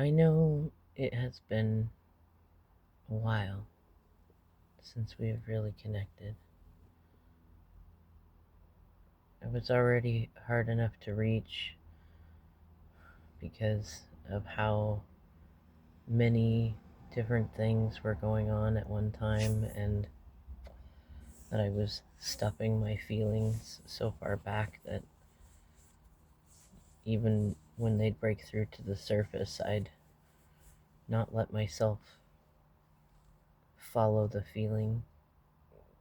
I know it has been a while since we have really connected. It was already hard enough to reach because of how many different things were going on at one time, and that I was stuffing my feelings so far back that even when they'd break through to the surface, I'd not let myself follow the feeling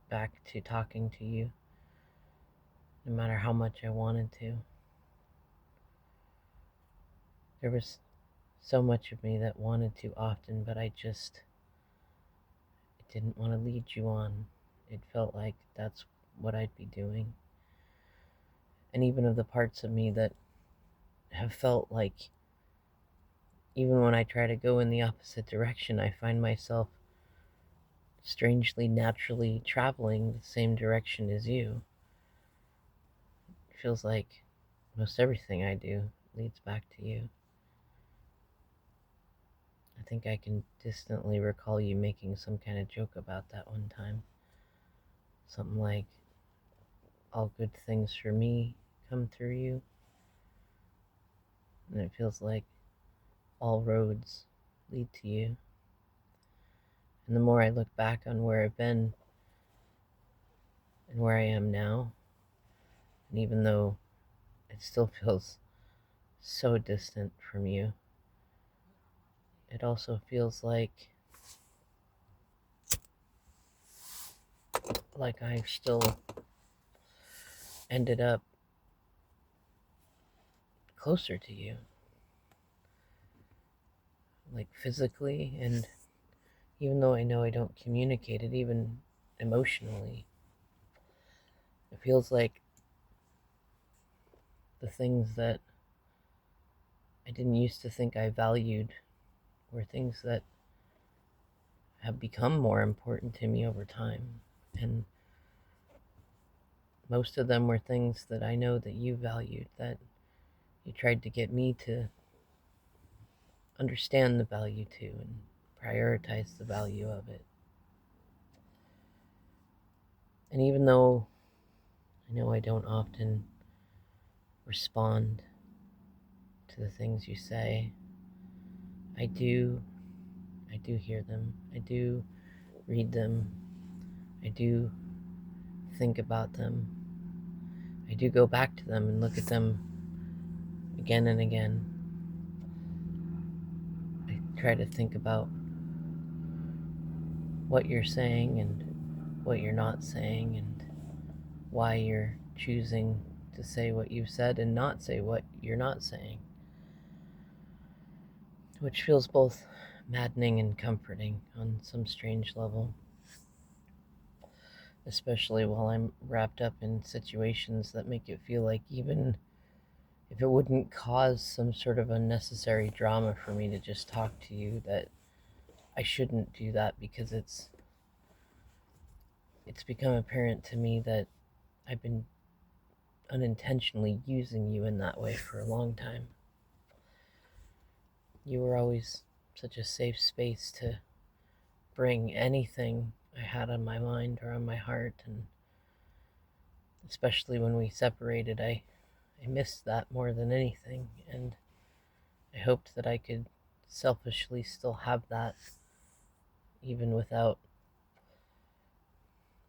back to talking to you, no matter how much I wanted to. There was so much of me that wanted to often, but I didn't want to lead you on. It felt like that's what I'd be doing. And even of the parts of me that have felt like, even when I try to go in the opposite direction, I find myself strangely naturally traveling the same direction as you. It feels like most everything I do leads back to you. I think I can distantly recall you making some kind of joke about that one time. Something like, all good things for me come through you. And it feels like all roads lead to you. And the more I look back on where I've been and where I am now, and even though it still feels so distant from you, it also feels like I've still ended up closer to you, like physically, and even though I know I don't communicate it, even emotionally, it feels like the things that I didn't used to think I valued were things that have become more important to me over time. And most of them were things that I know that you valued, that you tried to get me to understand the value to and prioritize the value of it. And even though I know I don't often respond to the things you say, I do I do hear them. I do read them. I do think about them. I do go back to them and look at them again and again. I try to think about what you're saying and what you're not saying, and why you're choosing to say what you've said and not say what you're not saying, which feels both maddening and comforting on some strange level, especially while I'm wrapped up in situations that make it feel like, even if it wouldn't cause some sort of unnecessary drama for me to just talk to you, that I shouldn't do that, because it's become apparent to me that I've been unintentionally using you in that way for a long time. You were always such a safe space to bring anything I had on my mind or on my heart, and especially when we separated, I missed that more than anything, and I hoped that I could selfishly still have that, even without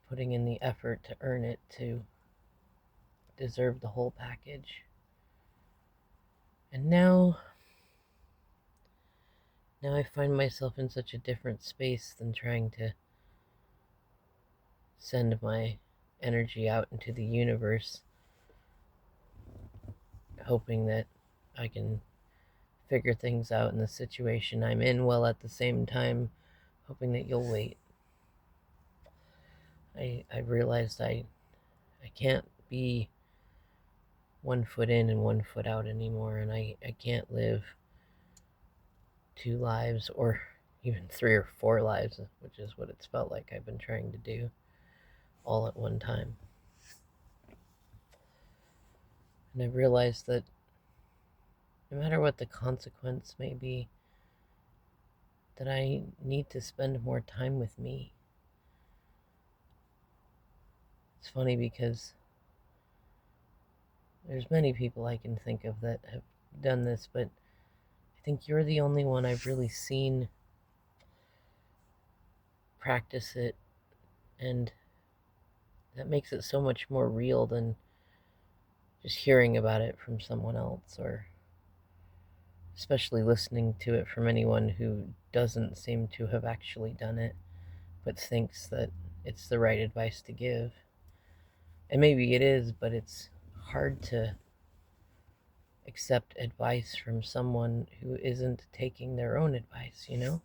putting in the effort to earn it, to deserve the whole package. And now I find myself in such a different space than trying to send my energy out into the universe, hoping that I can figure things out in the situation I'm in, while at the same time hoping that you'll wait. I realized I can't be 1 foot in and 1 foot out anymore, and I can't live 2 lives, or even 3 or 4 lives, which is what it's felt like I've been trying to do all at one time. And I realized that no matter what the consequence may be, that I need to spend more time with me. It's funny because there's many people I can think of that have done this, but I think you're the only one I've really seen practice it, and that makes it so much more real than just hearing about it from someone else, or especially listening to it from anyone who doesn't seem to have actually done it, but thinks that it's the right advice to give. And maybe it is, but it's hard to accept advice from someone who isn't taking their own advice, you know?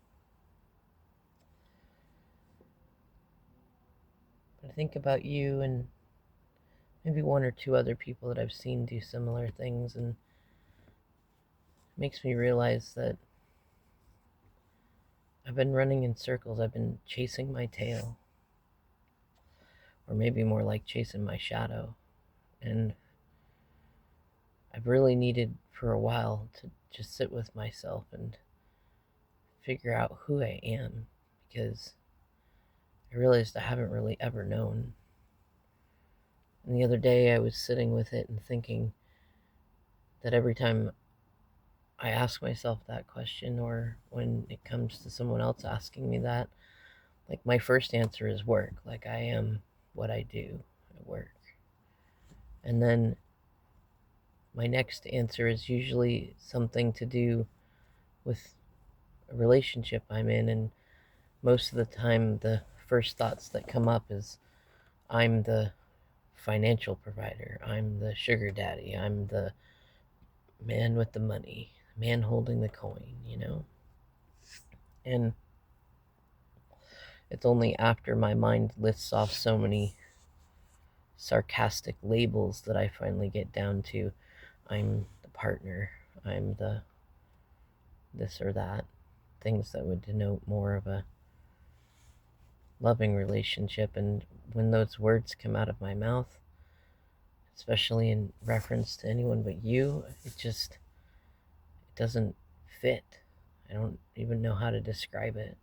But I think about you and maybe one or two other people that I've seen do similar things, and it makes me realize that I've been running in circles. I've been chasing my tail, or maybe more like chasing my shadow. And I've really needed for a while to just sit with myself and figure out who I am, because I realized I haven't really ever known. And the other day I was sitting with it and thinking that every time I ask myself that question, or when it comes to someone else asking me that, like my first answer is work. Like I am what I do at work. And then my next answer is usually something to do with a relationship I'm in, and most of the time the first thoughts that come up is I'm the financial provider, I'm the sugar daddy, I'm the man with the money, man holding the coin, you know? And it's only after my mind lists off so many sarcastic labels that I finally get down to I'm the partner, I'm the this or that, things that would denote more of a loving relationship. And when those words come out of my mouth, especially in reference to anyone but you, it doesn't fit. I don't even know how to describe it.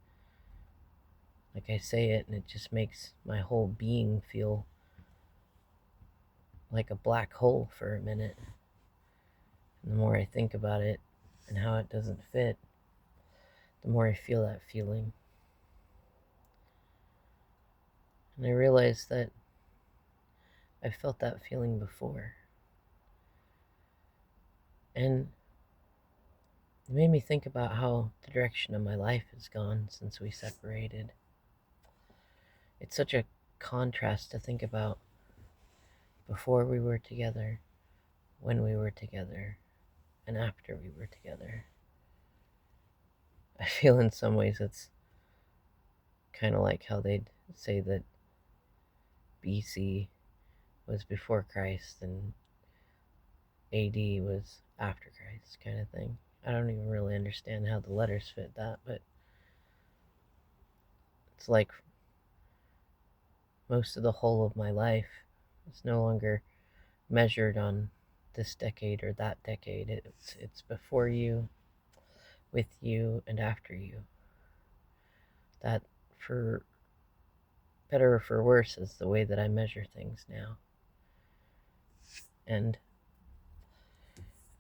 Like I say it and it just makes my whole being feel like a black hole for a minute. And the more I think about it and how it doesn't fit, the more I feel that feeling. And I realize that I've felt that feeling before. And it made me think about how the direction of my life has gone since we separated. It's such a contrast to think about before we were together, when we were together, and after we were together. I feel in some ways it's kind of like how they'd say that BC was before Christ and AD was after Christ, kind of thing. I don't even really understand how the letters fit that, but it's like most of the whole of my life is no longer measured on this decade or that decade. It's before you, with you, and after you. That, for better or for worse, is the way that I measure things now. And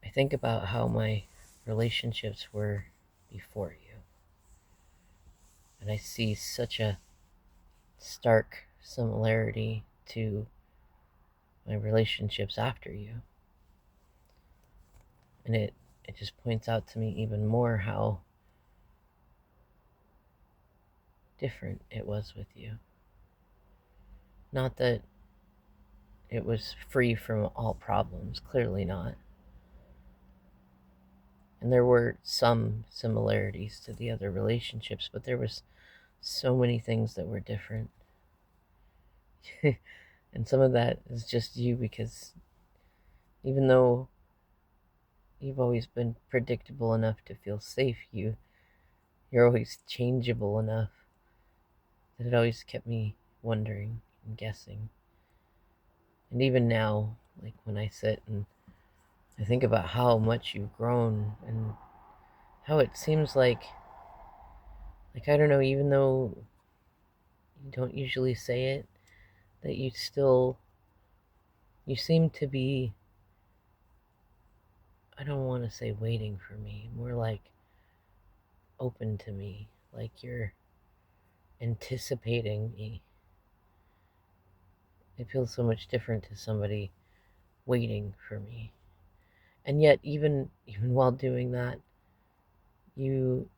I think about how my relationships were before you, and I see such a stark similarity to my relationships after you. And it just points out to me even more how different it was with you. Not that it was free from all problems, clearly not. And there were some similarities to the other relationships, but there was so many things that were different. And some of that is just you, because even though you've always been predictable enough to feel safe, you're always changeable enough that it always kept me wondering and guessing. And even now, like when I sit and I think about how much you've grown and how it seems like Like, I don't know, even though you don't usually say it, that you seem to be, I don't want to say waiting for me, more like open to me, like you're anticipating me. It feels so much different to somebody waiting for me. And yet, even while doing that, you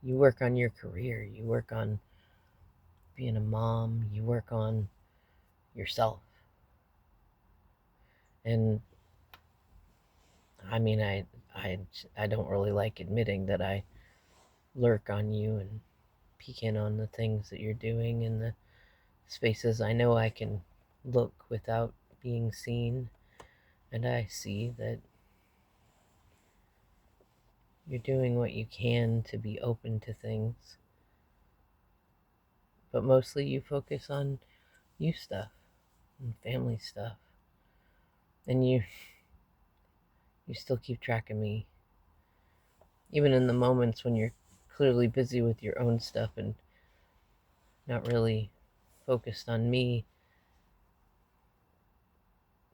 you work on your career, you work on being a mom, you work on yourself. And I mean, I don't really like admitting that I lurk on you and peek in on the things that you're doing in the spaces I know I can look without being seen. And I see that you're doing what you can to be open to things, but mostly you focus on you stuff and family stuff. And you still keep track of me, even in the moments when you're clearly busy with your own stuff and not really focused on me.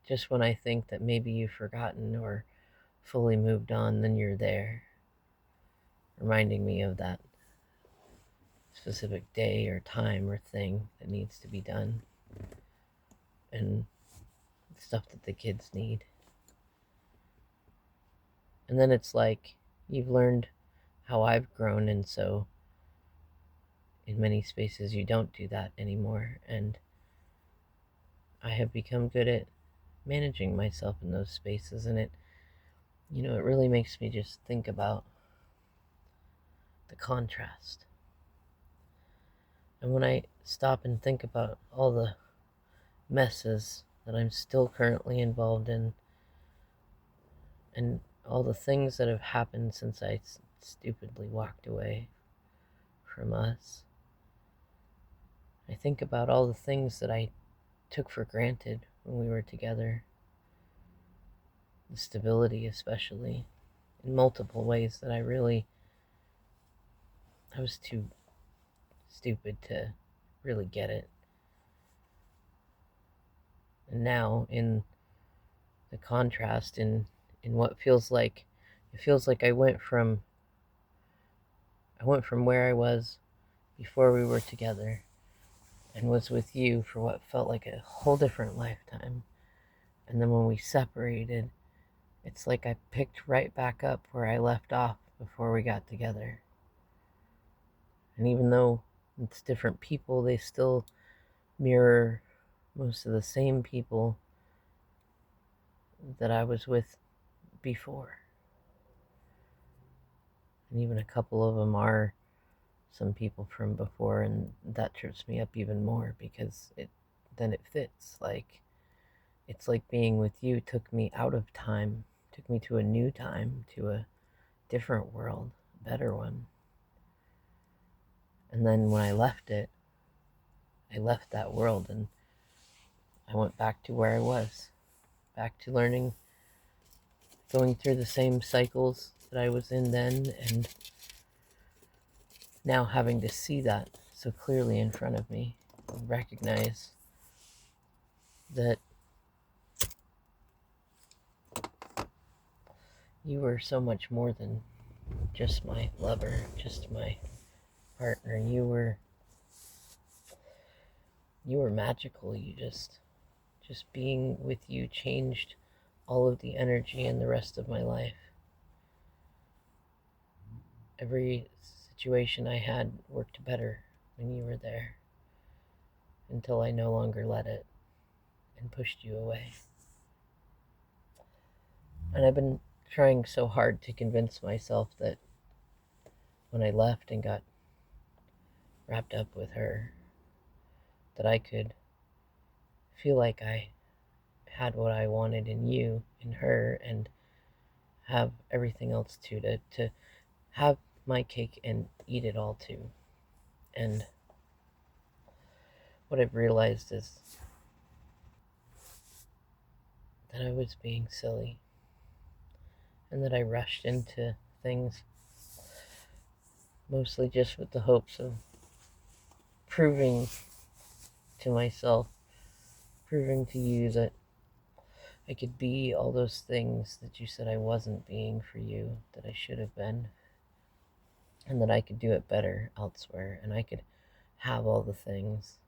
Just when I think that maybe you've forgotten or fully moved on, then you're there, reminding me of that specific day or time or thing that needs to be done, and stuff that the kids need. And then it's like you've learned how I've grown, and so in many spaces you don't do that anymore. And I have become good at managing myself in those spaces, and it really makes me just think about the contrast. And when I stop and think about all the messes that I'm still currently involved in, and all the things that have happened since I stupidly walked away from us, I think about all the things that I took for granted when we were together. The stability, especially, in multiple ways that I was too stupid to really get it. And now, in the contrast, in what it feels like I went from where I was before we were together and was with you for what felt like a whole different lifetime. And then when we separated, it's like I picked right back up where I left off before we got together. And even though it's different people, they still mirror most of the same people that I was with before. And even a couple of them are some people from before, and that trips me up even more because then it fits. Like, it's like being with you took me out of time, took me to a new time, to a different world, a better one. And then when I left that world and I went back to where I was, back to learning, going through the same cycles that I was in then, and now having to see that so clearly in front of me, and recognize that you were so much more than just my lover, just my partner. You were magical. Just being with you changed all of the energy in the rest of my life. Every situation I had worked better when you were there, until I no longer let it and pushed you away. And I've been trying so hard to convince myself that when I left and got wrapped up with her, that I could feel like I had what I wanted in you, in her, and have everything else too, to have my cake and eat it all too. And what I've realized is that I was being silly, and that I rushed into things mostly just with the hopes of proving to myself, proving to you that I could be all those things that you said I wasn't being for you, that I should have been, and that I could do it better elsewhere, and I could have all the things,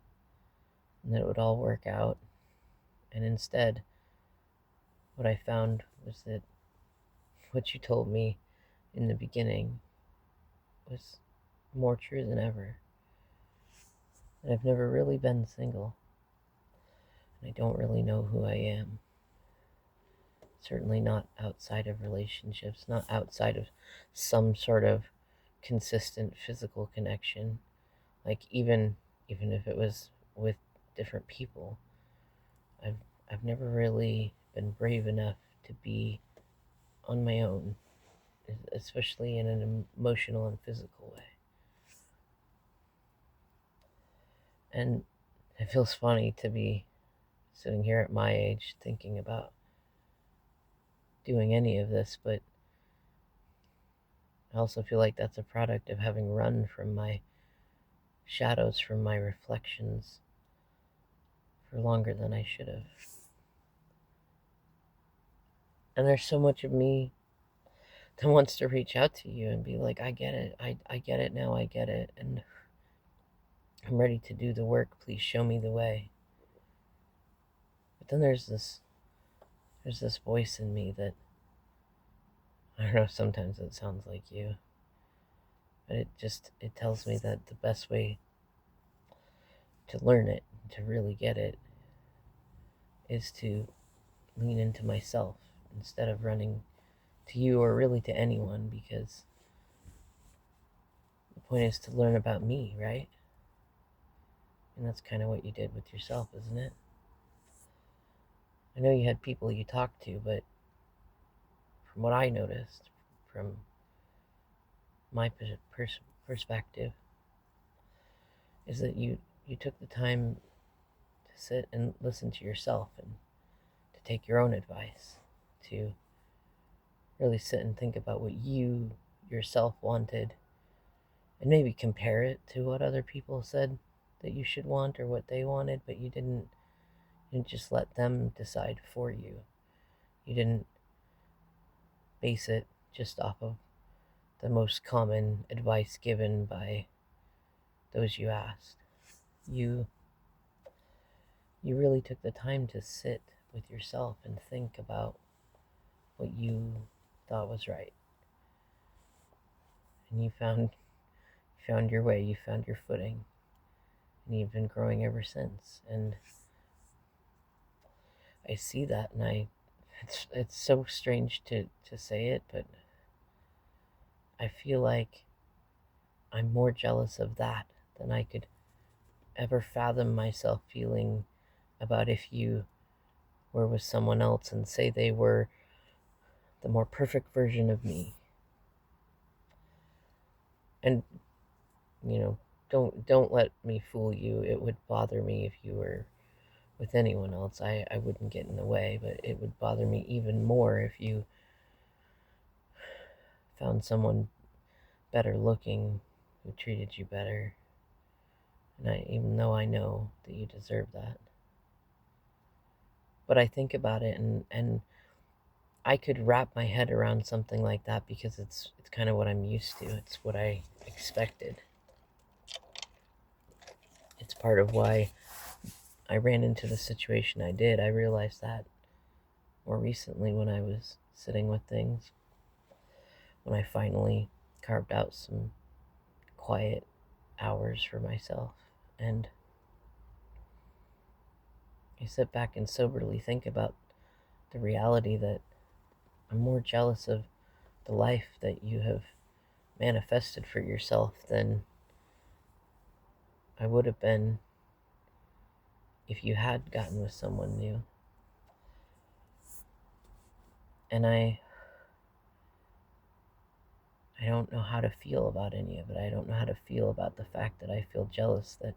and that it would all work out. And instead, what I found was that what you told me in the beginning was more true than ever. And I've never really been single, and I don't really know who I am. Certainly not outside of relationships, not outside of some sort of consistent physical connection. Like even if it was with different people, I've I've never really been brave enough to be on my own, especially in an emotional and physical way. And it feels funny to be sitting here at my age thinking about doing any of this, but I also feel like that's a product of having run from my shadows, from my reflections for longer than I should have. And there's so much of me that wants to reach out to you and be like, I get it. I get it now. I get it. And I'm ready to do the work. Please show me the way. But then there's this voice in me that, I don't know, sometimes it sounds like you, but it tells me that the best way to learn it, to really get it, is to lean into myself instead of running to you or really to anyone, because the point is to learn about me, right? And that's kind of what you did with yourself, isn't it? I know you had people you talked to, but from what I noticed, from my perspective, is that you took the time to sit and listen to yourself and to take your own advice, to really sit and think about what you yourself wanted, and maybe compare it to what other people said that you should want or what they wanted, but you didn't just let them decide for you. You didn't base it just off of the most common advice given by those you asked. You you really took the time to sit with yourself and think about what you thought was right. And you found your way, you found your footing, and you've been growing ever since. And I see that, and it's so strange to say it, but I feel like I'm more jealous of that than I could ever fathom myself feeling about if you were with someone else and say they were the more perfect version of me. And you know, don't let me fool you. It would bother me if you were with anyone else. I wouldn't get in the way, but it would bother me even more if you found someone better looking who treated you better. And even though I know that you deserve that. But I think about it, and I could wrap my head around something like that because it's kind of what I'm used to. It's what I expected. It's part of why I ran into the situation I did. I realized that more recently when I was sitting with things, when I finally carved out some quiet hours for myself, and I sit back and soberly think about the reality that I'm more jealous of the life that you have manifested for yourself than I would have been if you had gotten with someone new. And I don't know how to feel about any of it. I don't know how to feel about the fact that I feel jealous that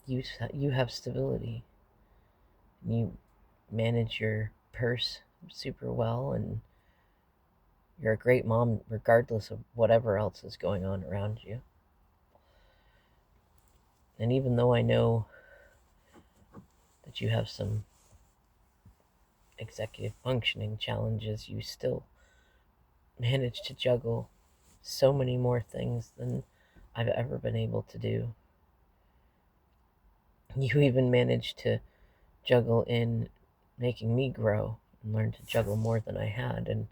you have stability. You manage your purse super well, and You're a great mom regardless of whatever else is going on around you. And even though I know that you have some executive functioning challenges, you still manage to juggle so many more things than I've ever been able to do. You even managed to juggle in making me grow and learn to juggle more than I had. And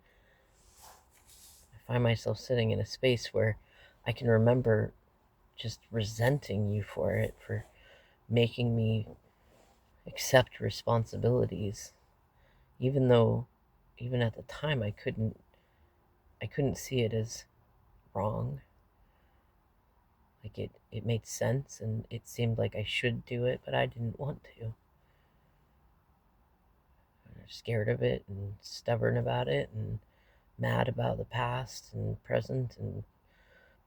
I find myself sitting in a space where I can remember just resenting you for it, for making me accept responsibilities, even though even at the time I couldn't see it as wrong. Like it made sense and it seemed like I should do it, but I didn't want to. I was scared of it and stubborn about it and mad about the past and present and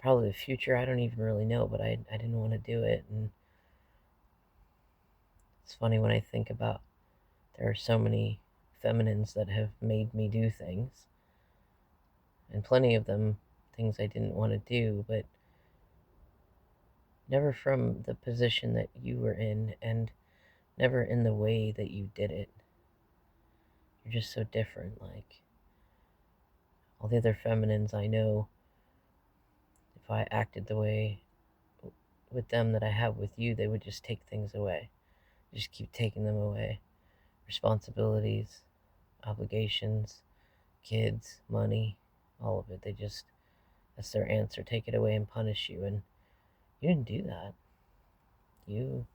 probably the future. I don't even really know, but I didn't want to do it. And it's funny when I think about there are so many feminines that have made me do things, and plenty of them things I didn't want to do, but never from the position that you were in, and never in the way that you did it. You're just so different. Like all the other feminines I know, if I acted the way with them that I have with you, they would just take things away. Just keep taking them away. Responsibilities, obligations, kids, money, all of it. That's their answer. Take it away and punish you. And you didn't do that. You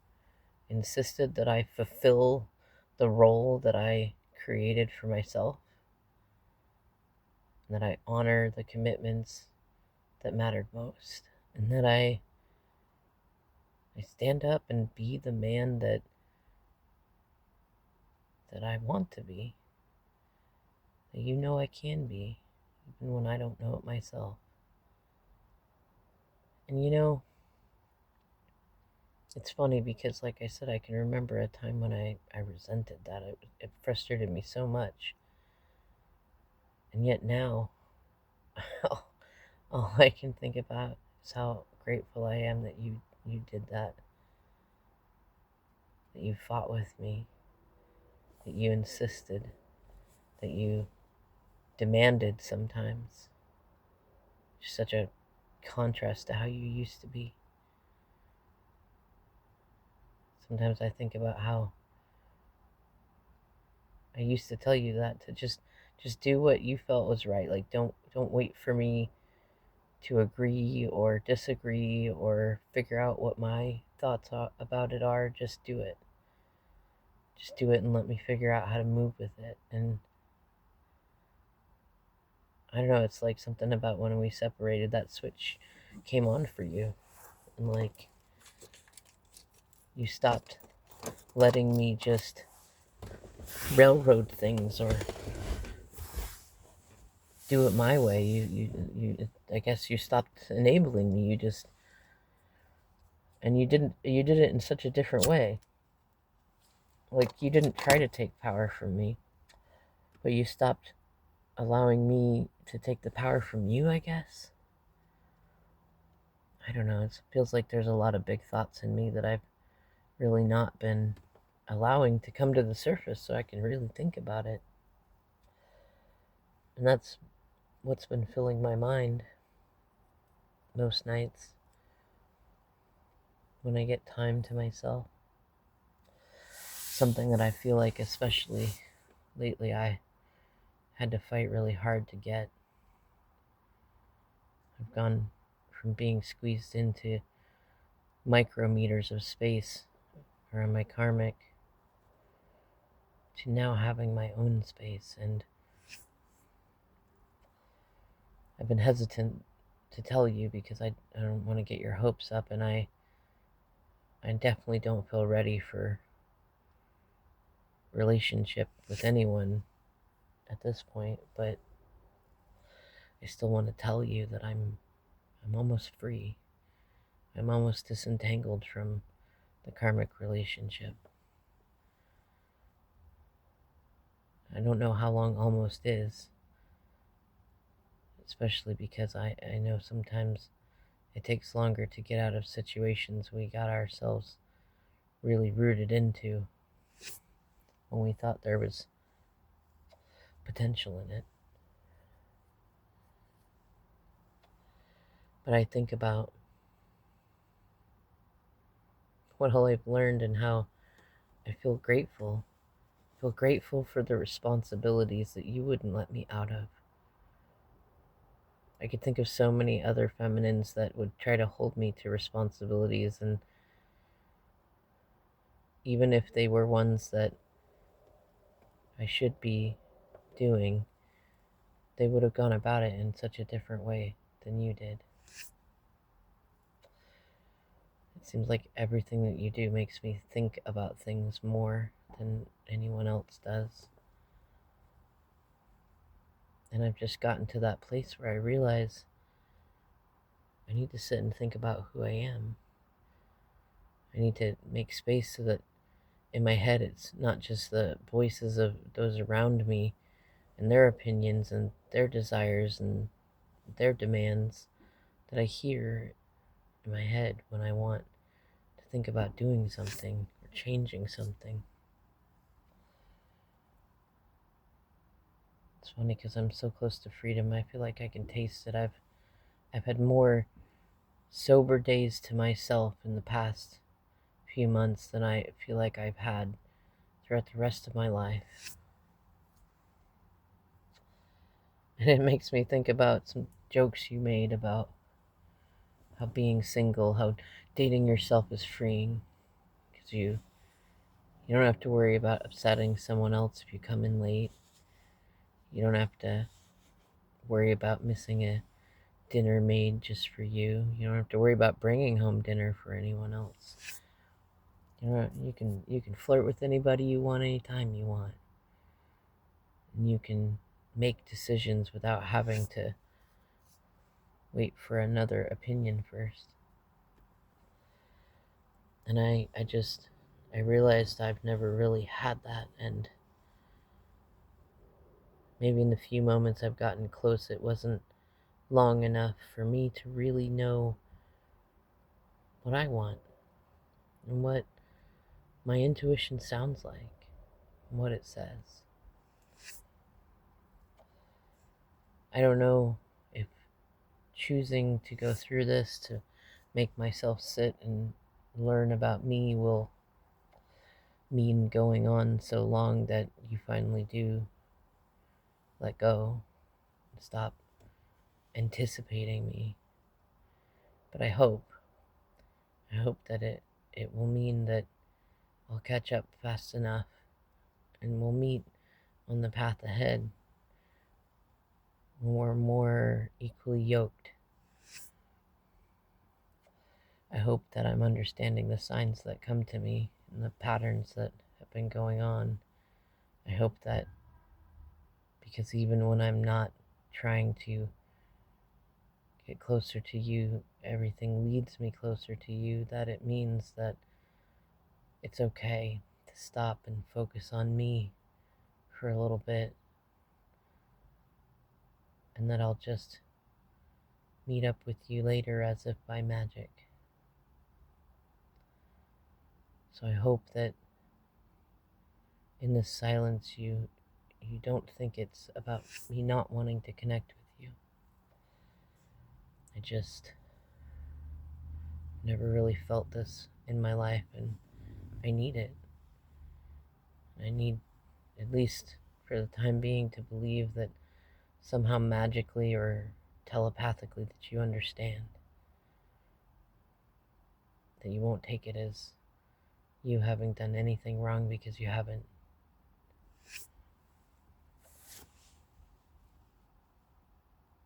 insisted that I fulfill the role that I created for myself, and that I honor the commitments that mattered most, and that I stand up and be the man that I want to be, that you know I can be, even when I don't know it myself. And it's funny because, like I said, I can remember a time when I resented that. It frustrated me so much. And yet now, all I can think about is how grateful I am that you did that you fought with me, that you insisted, that you demanded sometimes. Just such a contrast to how you used to be. Sometimes I think about how I used to tell you that to just do what you felt was right. Like don't wait for me to agree or disagree or figure out what my thoughts about it are. Just do it. Just do it and let me figure out how to move with it. And I don't know, it's like something about when we separated, that switch came on for you. And like you stopped letting me just railroad things or do it my way. You I guess you stopped enabling me. You did it in such a different way. Like you didn't try to take power from me, but you stopped allowing me to take the power from you, I guess. I don't know. It feels like there's a lot of big thoughts in me that I've really not been allowing to come to the surface so I can really think about it. And that's what's been filling my mind most nights when I get time to myself. Something that I feel like, especially lately, I had to fight really hard to get. I've gone from being squeezed into micrometers of space around my karmic to now having my own space. And I've been hesitant to tell you because I don't want to get your hopes up, and I definitely don't feel ready for relationship with anyone at this point, but I still want to tell you that I'm almost free. I'm almost disentangled from the karmic relationship. I don't know how long almost is. especially because I know sometimes it takes longer to get out of situations we got ourselves really rooted into when we thought there was potential in it. But I think about what all I've learned and how I feel grateful. I feel grateful for the responsibilities that you wouldn't let me out of. I could think of so many other feminines that would try to hold me to responsibilities, and even if they were ones that I should be doing, they would have gone about it in such a different way than you did. It seems like everything that you do makes me think about things more than anyone else does. And I've just gotten to that place where I realize I need to sit and think about who I am. I need to make space so that in my head it's not just the voices of those around me and their opinions and their desires and their demands that I hear in my head when I want to think about doing something or changing something. It's funny because I'm so close to freedom. I feel like I can taste it. I've had more sober days to myself in the past few months than I feel like I've had throughout the rest of my life. And it makes me think about some jokes you made about how being single, how dating yourself is freeing, because you don't have to worry about upsetting someone else if you come in late. You don't have to worry about missing a dinner made just for you. You don't have to worry about bringing home dinner for anyone else. You can flirt with anybody you want anytime you want. And you can make decisions without having to wait for another opinion first. And I realized I've never really had that, and maybe in the few moments I've gotten close, it wasn't long enough for me to really know what I want and what my intuition sounds like and what it says. I don't know if choosing to go through this to make myself sit and learn about me will mean going on so long that you finally do let go and stop anticipating me. But I hope that it will mean that I'll catch up fast enough and we'll meet on the path ahead when we're more equally yoked. I hope that I'm understanding the signs that come to me and the patterns that have been going on. I hope that because even when I'm not trying to get closer to you, everything leads me closer to you, that it means that it's okay to stop and focus on me for a little bit, and that I'll just meet up with you later as if by magic. So I hope that in this silence you don't think it's about me not wanting to connect with you. I just never really felt this in my life, and I need it. I need, at least for the time being, to believe that somehow magically or telepathically that you understand. That you won't take it as you having done anything wrong because you haven't.